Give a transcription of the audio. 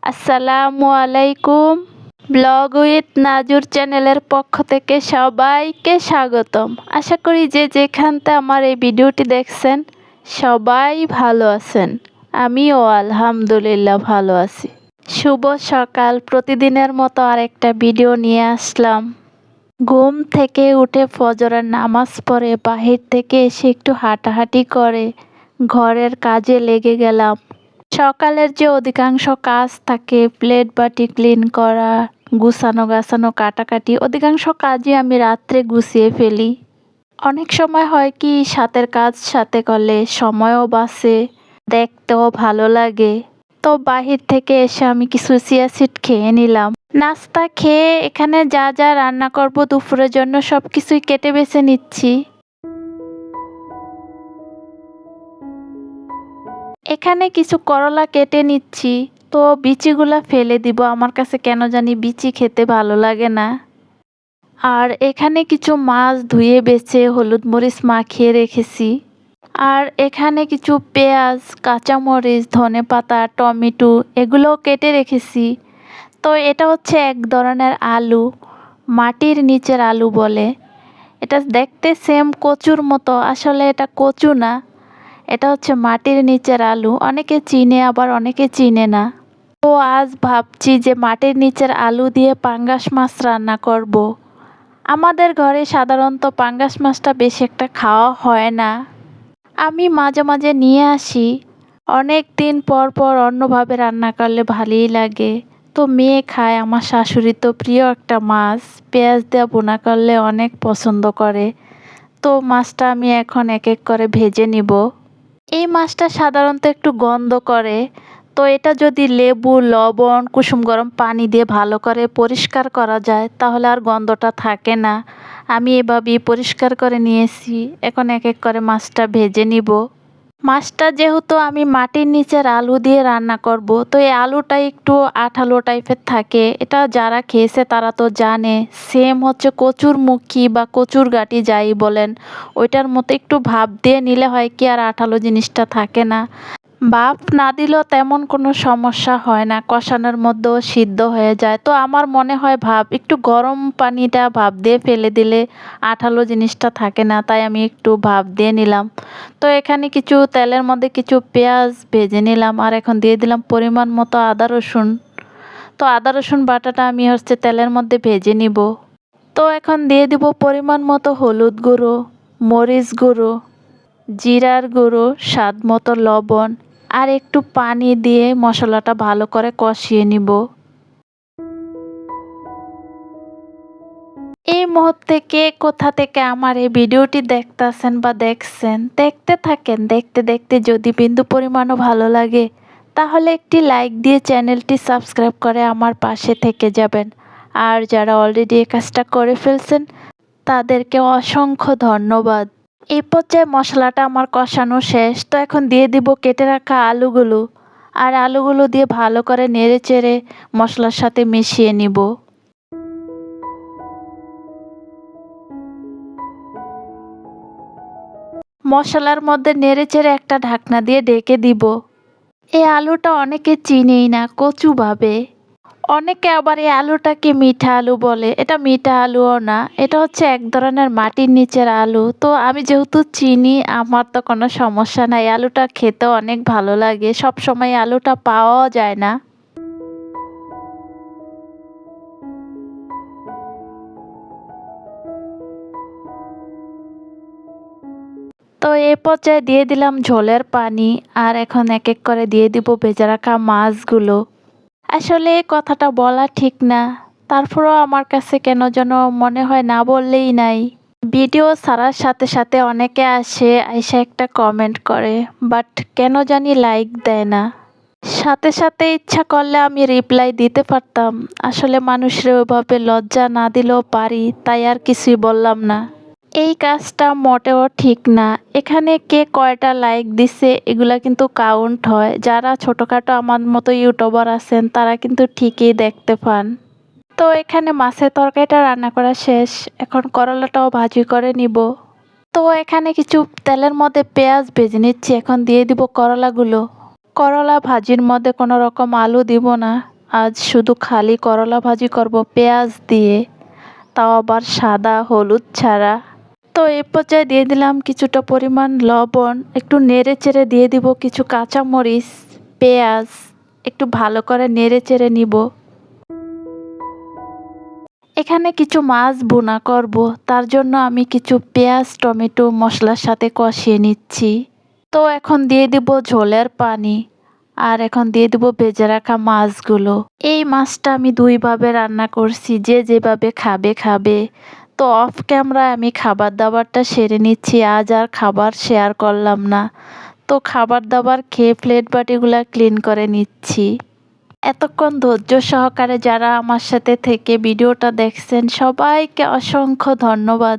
আসসালামু আলাইকুম। Blog with নাজুর চ্যানেলের পক্ষ থেকে সবাইকে স্বাগতম। আশা করি যে যেখানতে আমার এই ভিডিওটি দেখছেন সবাই ভালো আছেন। আমিও আলহামদুলিল্লাহ ভালো আছি। শুভ সকাল। প্রতিদিনের মতো আরেকটা ভিডিও নিয়ে আসলাম। ঘুম থেকে উঠে ফজরের নামাজ পড়ে বাহির থেকে এসে একটু হাঁটাহাঁটি করে ঘরের কাজে লেগে গেলাম। সকালের যে অধিকাংশ কাজ থাকে, প্লেট বাটি ক্লিন করা, গুছানো গাছানো, কাটাকাটি, অধিকাংশ কাজই আমি রাত্রে গুছিয়ে ফেলি। অনেক সময় হয় কি সাথের কাজ সাথে করলে সময়ও বাঁচে, দেখতেও ভালো লাগে। তো বাহির থেকে এসে আমি কিছু চিয়া সিড খেয়ে নিলাম। নাস্তা খেয়ে এখানে যা যা রান্না করব দুপুরের জন্য সব কিছুই কেটে বেছে নিচ্ছি। এখানে কিছু করলা কেটে নিচ্ছি। তো বিচিগুলা ফেলে দিব, আমার কাছে কেন জানি বিচি খেতে ভালো লাগে না। আর এখানে কিছু মাছ ধুয়ে বেছে হলুদ মরিচ মাখিয়ে রেখেছি। আর এখানে কিছু পেঁয়াজ, কাঁচামরিচ, ধনেপাতা, টমেটো এগুলো কেটে রেখেছি। তো এটা হচ্ছে এক ধরনের আলু, মাটির নিচের আলু বলে। এটা দেখতে সেম কচুর মতো, আসলে এটা কচু না, এটা হচ্ছে মাটির নিচের আলু। অনেকে চিনে আবার অনেকে চিনে না। তো আজ ভাবছি যে মাটির নিচের আলু দিয়ে পাঙ্গাস মাছ রান্না করব। আমাদের ঘরে সাধারণত পাঙ্গাস মাছটা বেশি একটা খাওয়া হয় না। আমি মাঝে মাঝে নিয়ে আসি। অনেক দিন পর পর অন্যভাবে রান্না করলে ভালোই লাগে। তো মেয়ে খায়, আমার শাশুড়ি তো প্রিয় একটা মাছ, পেঁয়াজ দিয়ে ভুনা করলে অনেক পছন্দ করে। তো মাছটা আমি এখন এক এক করে ভেজে নিব। এই মাছটা সাধারণত একটু গন্ধ করে। তো এটা যদি লেবু, লবণ, কুসুম গরম পানি দিয়ে ভালো করে পরিষ্কার করা যায় তাহলে আর গন্ধটা থাকে না। আমি এভাবেই পরিষ্কার করে নিয়েছি। এখন এক এক করে মাছটা ভেজে নিব। মাছটা যেহেতু আমি মাটির নিচের আলু দিয়ে রান্না করব, তো এই আলুটা একটু আঠালো টাইপের থাকে। এটা যারা খেয়েছে তারা তো জানে। সেম হচ্ছে কচুর মুখী বা কচুর গাঁটি যাই বলেন, ওইটার মতো একটু ভাপ দিয়ে নিলে হয় কি আর আঠালো জিনিসটা থাকে না। ভাপ না দিলেও তেমন কোনো সমস্যা হয় না, কষানোর মধ্যেও সিদ্ধ হয়ে যায়। তো আমার মনে হয় একটু গরম পানিটা ভাপ দিয়ে ফেলে দিলে আঠালো জিনিসটা থাকে না, তাই আমি একটু ভাপ দিয়ে নিলাম। তো এখানে কিছু তেলের মধ্যে কিছু পেঁয়াজ ভেজে নিলাম, আর এখন দিয়ে দিলাম পরিমাণ মতো আদা রসুন। তো আদা রসুন বাটাটা আমি তেলের মধ্যে ভেজে নিব। তো এখন দিয়ে দিব পরিমাণ মতো হলুদ গুঁড়ো, মরিচ গুঁড়ো, জিরার গুঁড়ো, স্বাদ মতো লবণ, আর একটু পানি দিয়ে মশলাটা ভালো করে কষিয়ে নিব। এই মুহূর্তে কে কোথা থেকে আমার এই ভিডিওটি দেখতেছেন বা দেখছেন, দেখতে থাকেন। দেখতে দেখতে যদি বিন্দু পরিমাণও ভালো লাগে তাহলে একটি লাইক দিয়ে চ্যানেলটি সাবস্ক্রাইব করে আমার পাশে থেকে যাবেন। আর যারা অলরেডি এই কাজটা করে ফেলছেন তাদেরকে অসংখ্য ধন্যবাদ। এই পর্যায়ে মশলাটা আমার কষানো শেষ। তো এখন দিয়ে দিব কেটে রাখা আলুগুলো। আর আলুগুলো দিয়ে ভালো করে নেড়ে চেড়ে মশলার সাথে মিশিয়ে নিব। মশলার মধ্যে নেড়ে চেড়ে একটা ঢাকনা দিয়ে ঢেকে দিব। এই আলুটা অনেকে চিনেই না, কচু ভাবে। অনেকে আবার এই আলুটাকে মিঠা আলু বলে। এটা মিঠা আলুও না, এটা হচ্ছে এক ধরনের মাটির নিচের আলু। তো আমি যেহেতু চিনি আমার তো কোনো সমস্যা নাই। আলুটা খেতে অনেক ভালো লাগে, সব সময় আলুটা পাওয়াও যায় না। তো এই পর্যায়ে দিয়ে দিলাম ঝোলের পানি। আর এখন এক এক করে দিয়ে দিব ভেজে রাখা মাছগুলো। আসলে এই কথাটা বলা ঠিক না, তারপরেও আমার কাছে কেন যেন মনে হয় না বললেই নাই। ভিডিও ছাড়ার সাথে সাথে অনেকে আসে আইসা একটা কমেন্ট করে, বাট কেন জানি লাইক দেয় না। সাথে সাথে ইচ্ছা করলে আমি রিপ্লাই দিতে পারতাম, আসলে মানুষের ওইভাবে লজ্জা না দিলেও পারি, তাই আর কিছুই বললাম না। এই কাজটা মোটেও ঠিক না। এখানে কে কয়টা লাইক দিছে এগুলা কিন্তু কাউন্ট হয়। যারা ছোটোখাটো আমার মতো ইউটিউবার আছেন তারা কিন্তু ঠিকই দেখতে পান। তো এখানে মাছের তরকারিটা রান্না করা শেষ। এখন করলাটাও ভাজি করে নিব। তো এখানে কিছু তেলের মধ্যে পেঁয়াজ ভেজে নিচ্ছি। এখন দিয়ে দিব করলাগুলো। করলা ভাজির মধ্যে কোনো রকম আলু দিব না। আজ শুধু খালি করলা ভাজি করব পেঁয়াজ দিয়ে, তাও আবার সাদা হলুদ ছাড়া। তো এই পর্যায়ে দিয়ে দিলাম কিছুটা পরিমাণ লবণ, একটু নেড়ে চেড়ে দিয়ে দিব কিছু কাঁচামরিচ, পেঁয়াজ, একটু ভালো করে নেড়ে চেড়ে নিব। এখানে কিছু মাছ ভুনা করব, তার জন্য আমি কিছু পেঁয়াজ টমেটো মশলার সাথে কষিয়ে নিচ্ছি। তো এখন দিয়ে দিব ঝোলের পানি, আর এখন দিয়ে দিব ভেজে রাখা মাছগুলো। এই মাছটা আমি দুইভাবে রান্না করছি, যে যেভাবে খাবে খাবে। তো অফ ক্যামেরায় আমি খাবার দাবারটা সেরে নিচ্ছি, আজ আর খাবার শেয়ার করলাম না। তো খাবার দাবার খেয়ে প্লেট বাটিগুলো ক্লিন করে নিচ্ছি। এতক্ষণ ধৈর্য সহকারে যারা আমার সাথে থেকে ভিডিওটা দেখছেন সবাইকে অসংখ্য ধন্যবাদ।